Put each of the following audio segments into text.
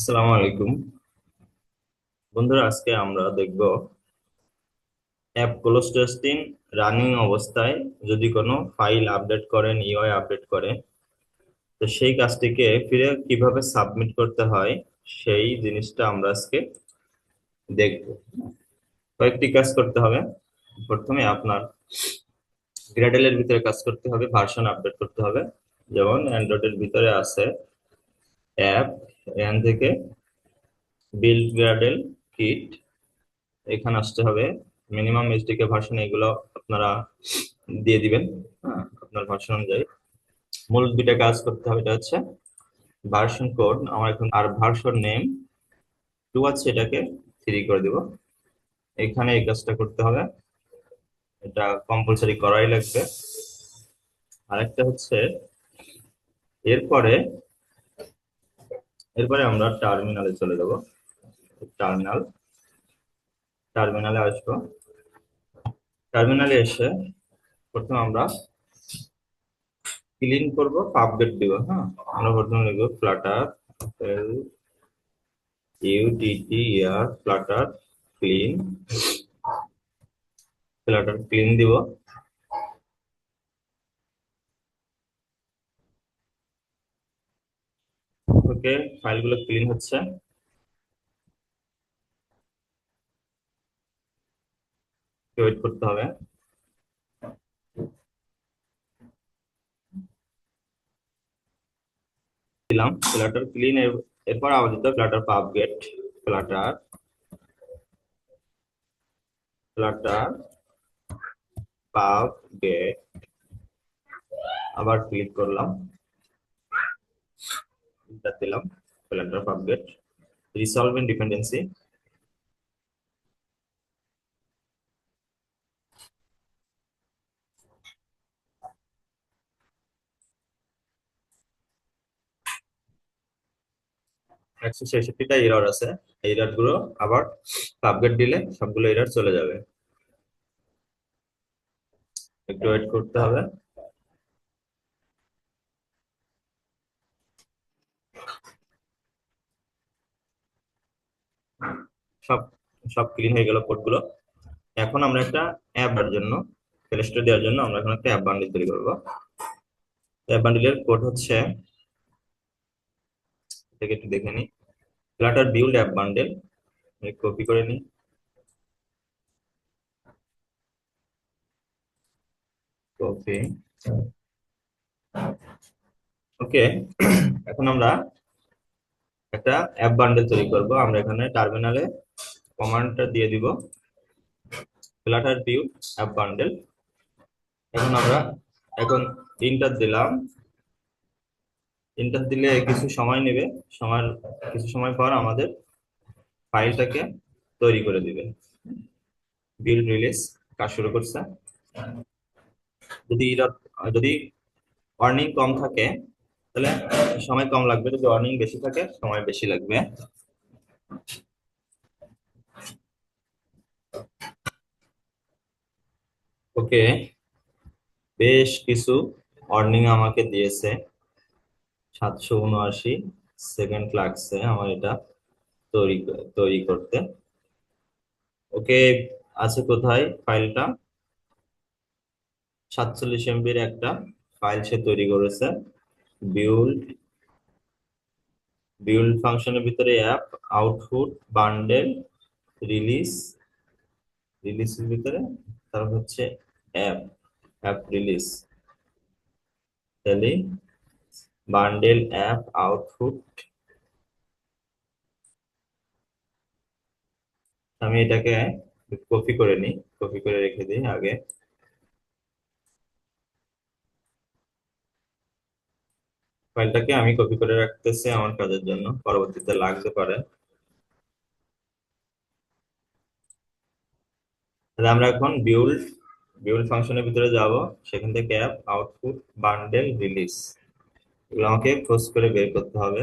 আসসালামু আলাইকুম বন্ধুরা, আজকে আমরা দেখব অ্যাপ ক্লোজ টেস্টিং রানিং অবস্থায় যদি কোনো ফাইল আপডেট করেন, ইউআই আপডেট করে, তো সেই কাজটিকে ফিরে কিভাবে সাবমিট করতে হয় সেই জিনিসটা আমরা আজকে দেখব। কয়েকটি কাজ করতে হবে। প্রথমে আপনার গ্রেডেলের ভিতরে কাজ করতে হবে, ভার্সন আপডেট করতে হবে। যেমন অ্যান্ড্রয়েডের ভিতরে আছে অ্যাপ, এখান থেকে বিল্ড গ্রেডেল কিট, এখানে আসতে হবে। মিনিমাম এইচডিকে ভার্সন এগুলো আপনারা দিয়ে দিবেন। হ্যাঁ, আপনার ভার্সন অনুযায়ী মূল দুইটা কাজ করতে হবে। এটা হচ্ছে ভার্সন কোড আমার এখন, আর ভার্সন নেম 2 আছে, এটাকে 3 করে দিব। এখানে এই কাজটা করতে হবে, এটা কম্পালসারি করাই লাগবে। আরেকটা হচ্ছে এরপরে এরপরে আমরা টার্মিনালে চলে যাব। টার্মিনাল টার্মিনালে আসবো। টার্মিনালে এসে প্রথমে আমরা ক্লিন করব, আপডেট দিব। হ্যাঁ, আমরা প্রথমে লিখবো ফ্লাটার ইউটিটিআর ফ্লাটার ক্লিন, ফ্লাটার ক্লিন দিব। ওকে, ফাইলগুলো ক্লিন হচ্ছে, ওয়েট করতে হবে। দিলাম ফ্লাটার ক্লিন, এরপর আবার দিতে ফ্লাটার পাব গেট, ফ্লাটার ফ্লাটার পাব গেট, আবার ক্লিক করলাম, এটা দিলাম ফ্লাটার পাব গেট রিসলভিং ডিপেন্ডেন্সি। একশো ছেষট্টিটা এরর আছে, এই এরর গুলো আবার পাব গেট দিলে সবগুলো এরর চলে যাবে। একটু ওয়েট করতে হবে। সব সব ক্লিন হয়ে গেল কোডগুলো। এখন আমরা একটা অ্যাপ দেওয়ার জন্য, প্লে স্টোরে দেওয়ার জন্য আমরা এখন একটা অ্যাপ বান্ডিল তৈরি করবো। অ্যাপ বান্ডিলের কোড হচ্ছে, এটাকে একটু দেখে নিই, Flutter build app bundle. Copy করে নিই, কপি। ওকে, এখন আমরা একটা অ্যাপ বান্ডেল তৈরি করব। আমরা এখানে টার্মিনালে কমান্ডটা দিয়ে দিব, ফ্লাটার বিল্ড অ্যাপ বান্ডেল। এখন আমরা এখন ইন্টার দিলাম। ইন্টার দিলে কিছু সময় নেবে, সময় কিছু সময় পর আমাদের ফাইলটাকে তৈরি করে দিবে। বিল্ড রিলিজ কাজ শুরু করছে। যদি যদি ওয়ার্নিং কম থাকে তাহলে সময় কম লাগবে, যদি ওয়ার্নিং বেশি থাকে সময় বেশি লাগবে। ওকে, বেশ কিছু ওয়ার্নিং আমাকে দিয়েছে, 779 সেকেন্ড লাগছে আমার এটা তৈরি তৈরি করতে। ওকে, আছে কোথায় ফাইলটা? 47 MBর একটা ফাইল সে তৈরি করেছে। বিল্ড বিল্ড ফাংশনের ভিতরে অ্যাপ আউটপুট বান্ডেল রিলিজ, রিলিজের ভিতরে তারপর হচ্ছে অ্যাপ অ্যাপ রিলিজ, তাহলে বান্ডেল অ্যাপ আউটপুট। আমি এটাকে কপি করে নিই, কপি করে রেখে দিই আগে। ফাইলটাকে আমি কপি করে রাখতেছি আমার কাজের জন্য, পরবর্তীতে লাগতে পারে। তাহলে আমরা এখন বিল্ড বিল্ড ফাংশনের ভিতরে যাব, সেখান থেকে অ্যাপ আউটপুট বান্ডেল রিলিজ, এগুলো আমাকে খোঁজ করে বের করতে হবে।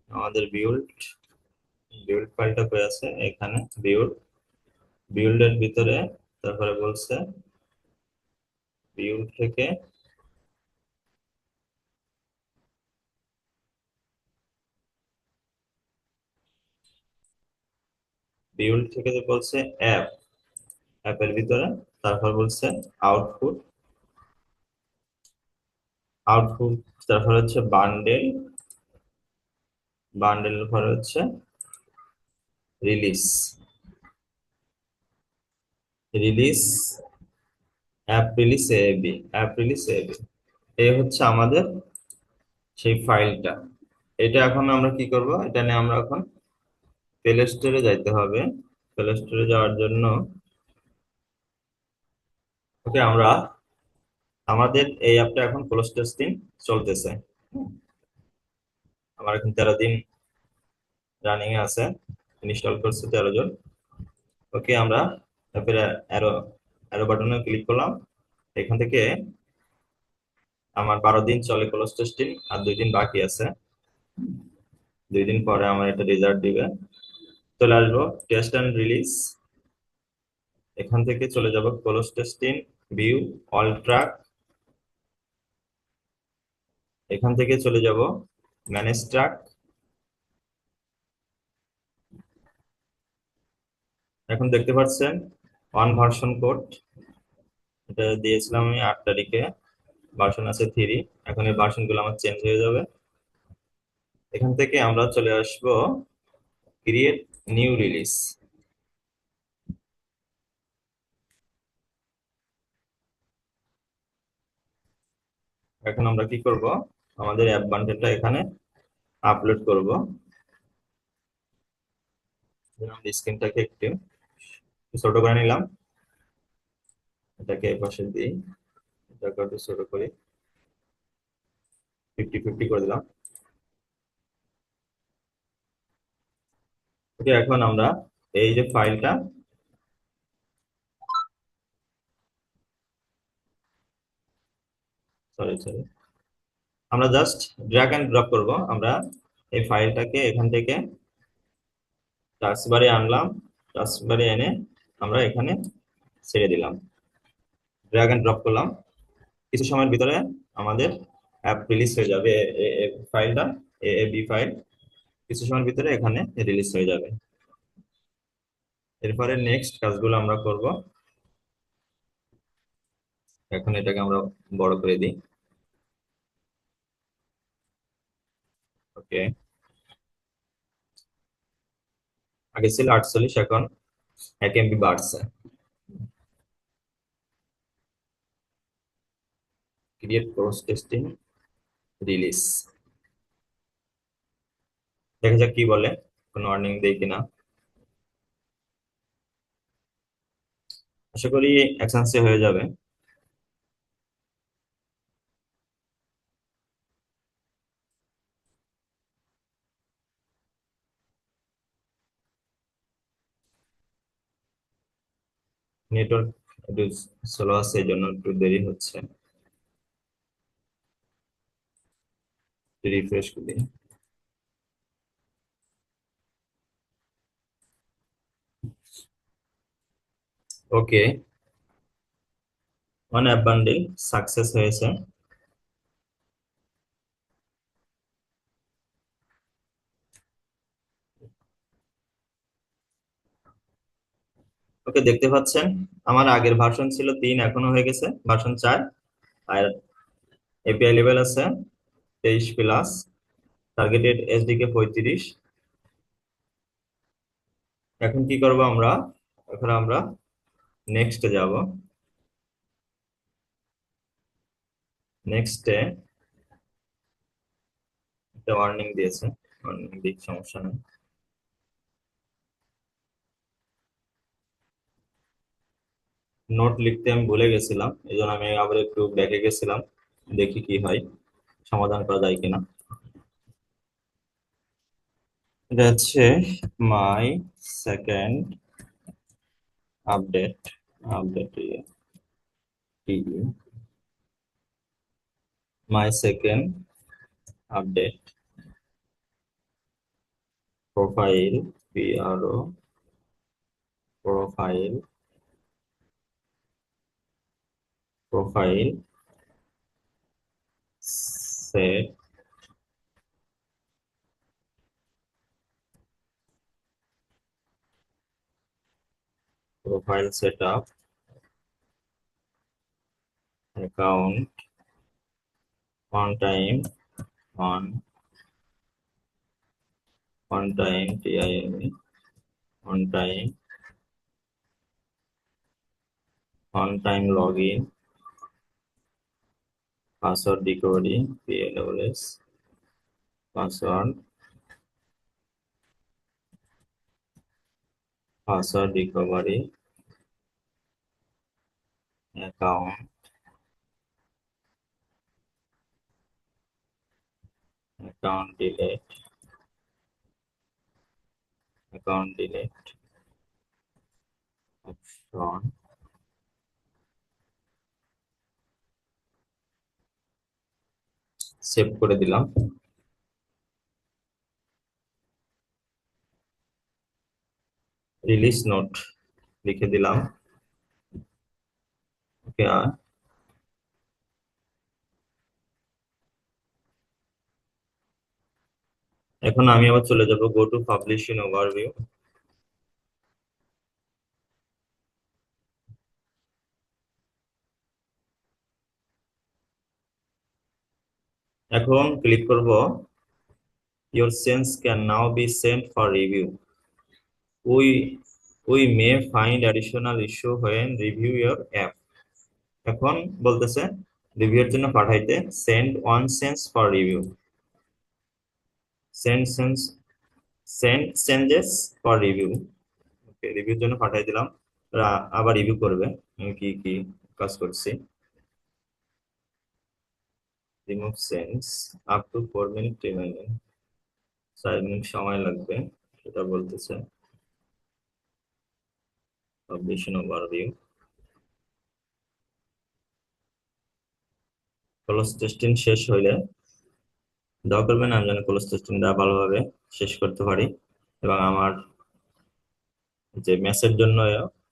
আমাদের বিল্ড বিল্ড ফাইলটা কই আছে? এখানে বিল্ড, বিল্ডের ভিতরে তারপরে বলছে বিল্ড থেকে বিউল্ড থেকে যে বলছে অ্যাপ, অ্যাপের ভিতরে তারপর বলছে আউটপুট, আউটপুট তারপর হচ্ছে বান্ডেল, বান্ডেলের পরে হচ্ছে release, release, app release AB, app release AB, এই হচ্ছে আমাদের সেই ফাইলটা। এটা এখন আমরা কি করব, এটা নিয়ে আমরা এখন প্লে স্টোরে যাইতে হবে। প্লে স্টোরে যাওয়ার জন্য ওকে আমরা আমাদের এই অ্যাপটা এখন ক্লোজ টেস্টিং চলতেছে। হুম, আমার এখন 13 দিন রানিং এ আছে, ইনস্টল করছে 13 জন। ওকে আমরা অ্যাপের অ্যারো অ্যারো বাটনে ক্লিক করলাম। এখান থেকে আমার 12 দিন চলে ক্লোজ টেস্টিং, আর 2 দিন বাকি আছে। 2 দিন পরে আমার এটা রেজাল্ট দিবে, চলে আসবো টেস্ট অ্যান্ড রিলিজ। এখান থেকে চলে যাব close testing, view, all track. এখান থেকে চলে যাব ম্যানেজ ট্র্যাক। এখন দেখতে পাচ্ছেন ওয়ান ভার্সন কোড, এটা দিয়েছিলাম আমি 8 তারিখে, ভার্সন আছে 3। এখন এই ভার্সন গুলো আমার চেঞ্জ হয়ে যাবে। এখান থেকে আমরা চলে আসব ক্রিয়েট নিউ রিলিজ। এখন আমরা কি করব, আমাদের অ্যাপ বান্ডেলটা এখানে আপলোড করব। স্ক্রিনটাকে একটু ছোট করে নিলাম, এটাকে এপাশে দিই, এটাকে একটু ছোট করি, 50-50 করে দিলাম। ওকে, এখন আমরা এই যে ফাইলটা, সরি সরি, আমরা জাস্ট ড্র্যাগ এন্ড ড্রপ করব। আমরা এই ফাইলটাকে এখান থেকে টাস্ক বারে আনলাম, টাস্ক বারে এনে আমরা এখানে ছেড়ে দিলাম, ড্র্যাগ এন্ড ড্রপ করলাম। কিছু সময়ের ভিতরে আমাদের অ্যাপ রিলিজ হয়ে যাবে, ফাইলটা বি ফাইল কিছু সময়ের ভিতরে এখানে রিলিজ হয়ে যাবে। এরপরে নেক্সট কাজগুলো আমরা করব। এখন এটাকে আমরা বড় করে দিই। ওকে, আগে ছিল 48, এখন 1 MB বাড়ছে। ক্রিয়েট ক্রস টেস্টিং রিলিজ, দেখা যাক কি বলে, কোনো ওয়ার্নিং দেয় কিনা। আশা করি অ্যাকশনসে হয়ে যাবে। নেটওয়ার্ক একটু স্লো আছে, এই জন্য একটু দেরি হচ্ছে, রিফ্রেশ করি। ওকে, ওয়ান অ্যাপ বান্ডেল সাকসেস হয়েছে। ওকে, দেখতে পাচ্ছেন আমার আগের ভার্সন ছিল 3, এখনো হয়ে গেছে ভার্সন 4। আর এপিআই লেভেল আছে 23+, টার্গেটেড এসডিকে 35। এখন কি করব আমরা, এখন আমরা নেক্সটে যাব। নেক্সটে একটা ওয়ার্নিং দিয়েছে, ওয়ার্নিং দিক, সমস্যা নেই। নোট লিখতে আমি ভুলে গেছিলাম, এই জন্য আমি আবার একটু ব্যাকে গেছিলাম, দেখি কি হয়, সমাধান করা যায় কিনা। এটা হচ্ছে my second update, update my second update profile, PRO profile, profile set profile set up, account, on time, on on time TIME, on time, on time log in, password recovery PLWS, password password recovery, account, account delete, account delete, option save করে দিলাম। Release note লিখে দিলাম। ওকে, এখন আমি আবার চলে যাব go to publishing overview. এখন ক্লিক করব your changes can now be sent for review, we we may find additional issue when review your app. এখন বলতেছে রিভিউর জন্য পাঠাইতে, send one changes for review, send changes send changes for review. Okay, রিভিউর জন্য পাঠাই দিলাম। ওরা আবার রিভিউ করবে আমি কি কি কাজ করছি। Remove sense up to 4 minute reminder, 4 minute সময় লাগবে সেটা বলতেছে। পাবলিশিং ওভারভিউ, ক্লোজ টেস্টিং শেষ হইলে দয়া করবেন আমি যেন ক্লোজ টেস্টিংটা ভালোভাবে শেষ করতে পারি এবং আমার যে ম্যাচের জন্য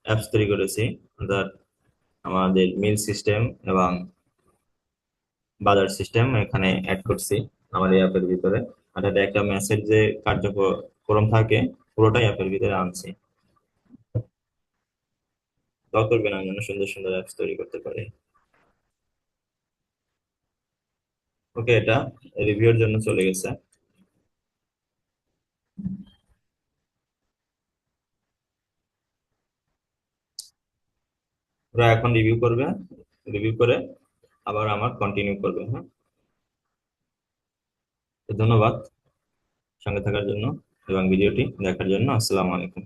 অ্যাপস তৈরি করেছি, অর্থাৎ আমাদের মিল সিস্টেম এবং বাজার সিস্টেম এখানে অ্যাড করছি আমার এই অ্যাপের ভিতরে, অর্থাৎ একটা ম্যাচের যে কার্যক্রম থাকে পুরোটাই অ্যাপের ভিতরে আনছি। দয়া করবেন আমি যেন সুন্দর সুন্দর অ্যাপস তৈরি করতে পারি। ওকে, এটা রিভিউর জন্য চলে গেছে। ওরা এখন রিভিউ করবে, রিভিউ করে আবার আমার কন্টিনিউ করবে। হ্যাঁ, তো ধন্যবাদ সঙ্গে থাকার জন্য এবং ভিডিওটি দেখার জন্য। আসসালামু আলাইকুম।